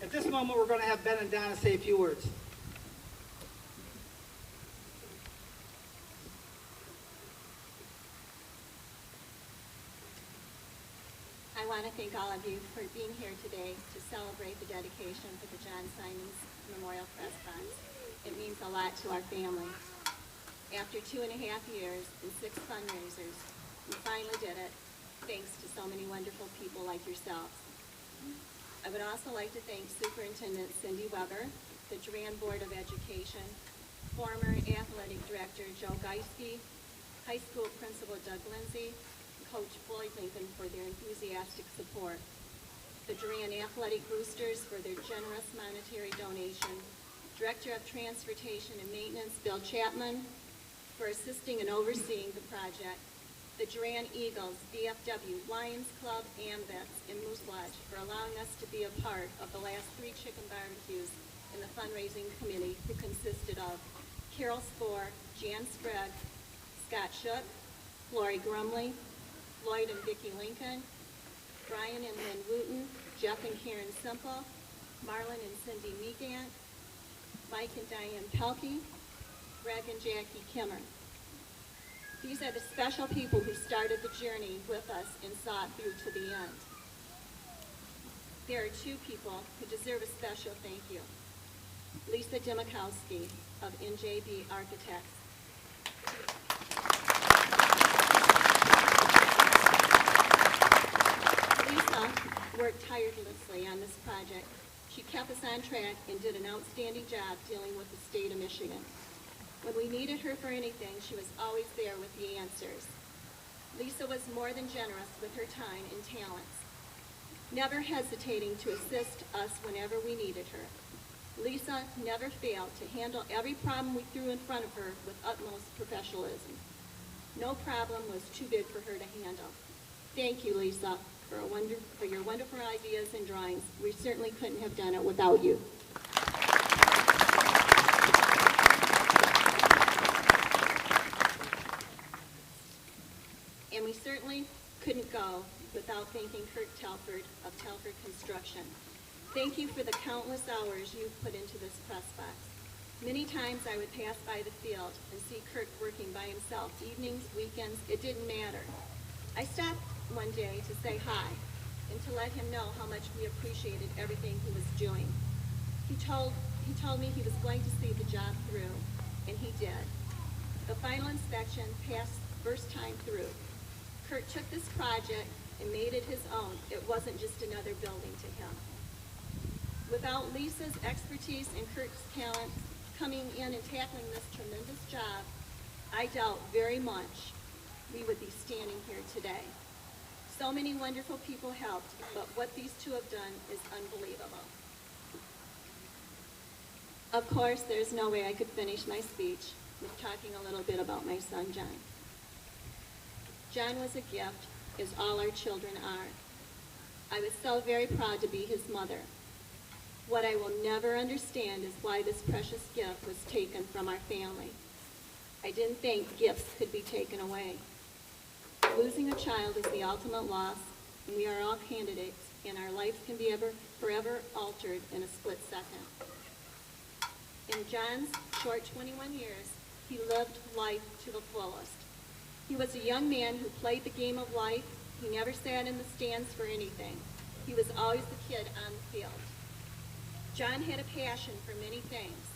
At this moment, we're going to have Ben and Donna say a few words. I want to thank all of you for being here today to celebrate the dedication for the John Simons Memorial Press Box. It means a lot to our family. After 2.5 years and 6 fundraisers, we finally did it, thanks to so many wonderful people like yourselves. I would also like to thank Superintendent Cindy Weber, the Duran Board of Education, former Athletic Director Joe Geisky, High School Principal Doug Lindsay, and Coach Floyd Lincoln for their enthusiastic support, the Duran Athletic Boosters for their generous monetary donation, Director of Transportation and Maintenance Bill Chapman for assisting and overseeing the project, the Duran Eagles, DFW, Lions Club, AMVETS, and Moose Lodge for allowing us to be a part of the last 3 chicken barbecues in the fundraising committee, who consisted of Carol Spoor, Jan Sprague, Scott Shook, Lori Grumley, Lloyd and Vicki Lincoln, Brian and Lynn Wooten, Jeff and Karen Simple, Marlon and Cindy Megant, Mike and Diane Pelkey, Greg and Jackie Kimmer. These are the special people who started the journey with us and saw it through to the end. There are 2 people who deserve a special thank you. Lisa Dimikowski of NJB Architects. Lisa worked tirelessly on this project. She kept us on track and did an outstanding job dealing with the state of Michigan. When we needed her for anything, she was always there with the answers. Lisa was more than generous with her time and talents, never hesitating to assist us whenever we needed her. Lisa never failed to handle every problem we threw in front of her with utmost professionalism. No problem was too big for her to handle. Thank you, Lisa, for your wonderful ideas and drawings. We certainly couldn't have done it without you. And we certainly couldn't go without thanking Kirk Telford of Telford Construction. Thank you for the countless hours you've put into this press box. Many times I would pass by the field and see Kirk working by himself, evenings, weekends, it didn't matter. I stopped one day to say hi and to let him know how much we appreciated everything he was doing. He told me he was going to see the job through, and he did. The final inspection passed first time through. Kurt took this project and made it his own. It wasn't just another building to him. Without Lisa's expertise and Kurt's talent coming in and tackling this tremendous job, I doubt very much we would be standing here today. So many wonderful people helped, but what these 2 have done is unbelievable. Of course, there's no way I could finish my speech with talking a little bit about my son, John. John was a gift, as all our children are. I was so very proud to be his mother. What I will never understand is why this precious gift was taken from our family. I didn't think gifts could be taken away. Losing a child is the ultimate loss, and we are all candidates, and our lives can be forever altered in a split second. In John's short 21 years, he lived life to the fullest. He was a young man who played the game of life. He never sat in the stands for anything. He was always the kid on the field. John had a passion for many things: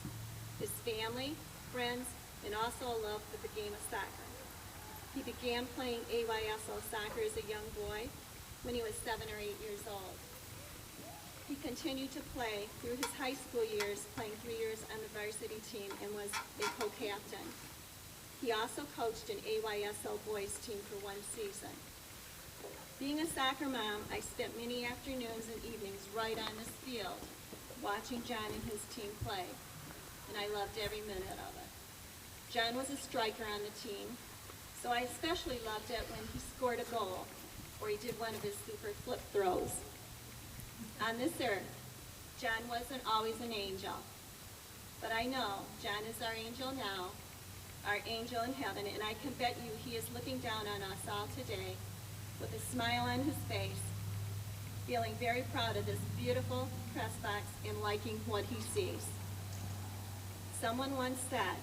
his family, friends, and also a love for the game of soccer. He began playing AYSO soccer as a young boy when he was 7 or 8 years old. He continued to play through his high school years, playing 3 years on the varsity team, and was a co-captain. He also coached an AYSO boys team for 1 season. Being a soccer mom, I spent many afternoons and evenings right on this field, watching John and his team play, and I loved every minute of it. John was a striker on the team, so I especially loved it when he scored a goal, or he did one of his super flip throws. On this earth, John wasn't always an angel, but I know John is our angel now, our angel in heaven, and I can bet you he is looking down on us all today with a smile on his face, feeling very proud of this beautiful press box and liking what he sees. Someone once said,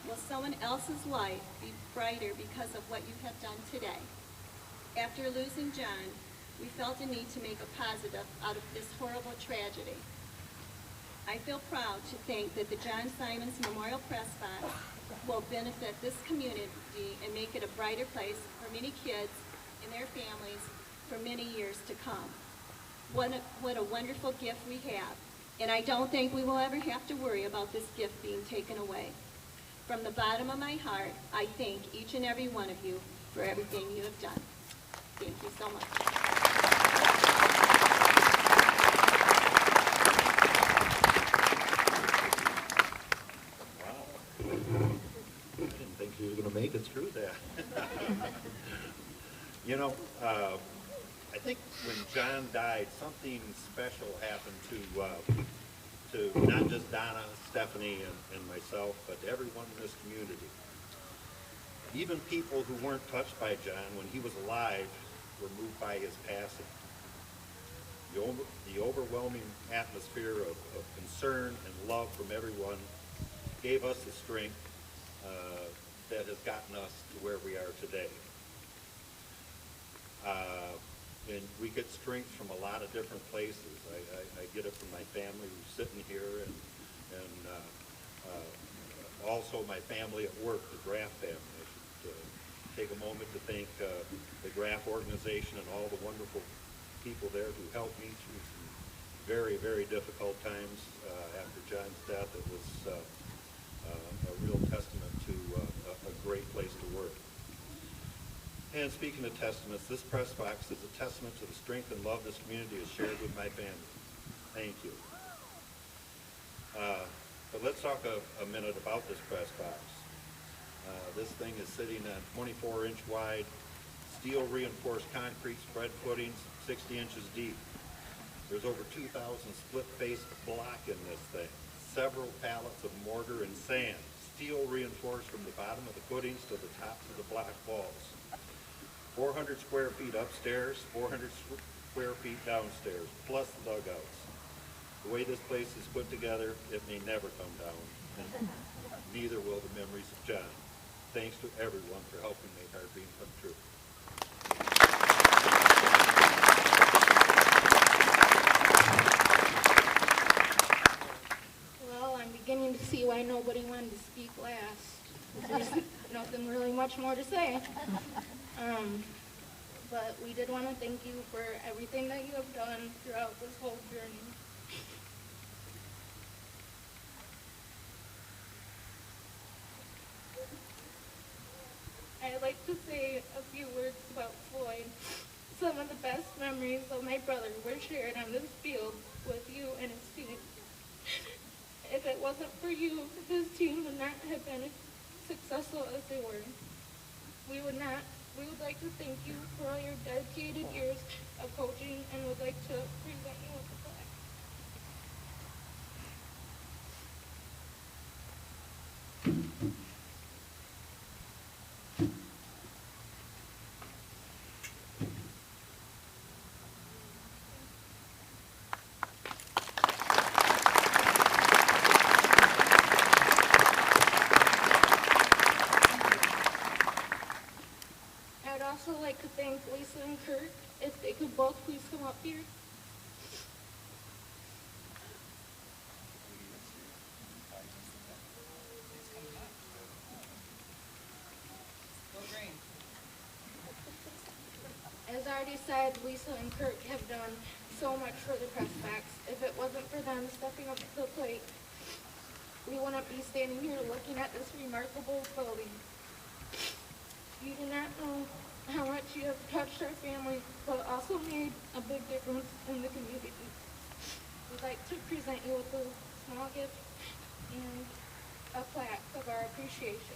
"Will someone else's life be brighter because of what you have done today?" After losing John, we felt a need to make a positive out of this horrible tragedy. I feel proud to think that the John Simons Memorial Press Box will benefit this community and make it a brighter place for many kids and their families for many years to come. What a wonderful gift we have, and I don't think we will ever have to worry about this gift being taken away. From the bottom of my heart, I thank each and every one of you for everything you have done. Thank you so much. Wow. I didn't think you were going to make it through that. You know, I think when John died, something special happened to not just Donna, Stephanie, and myself, but to everyone in this community. Even people who weren't touched by John when he was alive were moved by his passing. The overwhelming atmosphere of concern and love from everyone gave us the strength that has gotten us to where we are today. And we get strength from a lot of different places. I get it from my family who's sitting here, and also my family at work, the Graff family. I should take a moment to thank the Graff organization and all the wonderful people there who helped me through some very, very difficult times after John's death. It was a real testament to a great place to work. And speaking of testaments, this press box is a testament to the strength and love this community has shared with my family. Thank you. But let's talk a minute about this press box. This thing is sitting on 24-inch wide, steel reinforced concrete spread footings, 60 inches deep. There's over 2,000 split-faced block in this thing, several pallets of mortar and sand, steel reinforced from the bottom of the footings to the tops of the block walls. 400 square feet upstairs, 400 square feet downstairs, plus the dugouts. The way this place is put together, it may never come down, and neither will the memories of John. Thanks to everyone for helping make our dream come true. Well, I'm beginning to see why nobody wanted to speak last. There's nothing really much more to say. But we did want to thank you for everything that you have done throughout this whole journey. I'd like to say a few words about Floyd. Some of the best memories of my brother were shared on this field with you and his team. If it wasn't for you, his team would not have been as successful as they were. We would like to thank you for all your dedicated years of coaching and would like to present you with the plaque. I'd also like to thank Lisa and Kurt, if they could both please come up here. As already said, Lisa and Kurt have done so much for the press box. If it wasn't for them stepping up to the plate, we wouldn't be standing here looking at this remarkable building. You do not know how much you have touched our family, but also made a big difference in the community. We'd like to present you with a small gift and a plaque of our appreciation.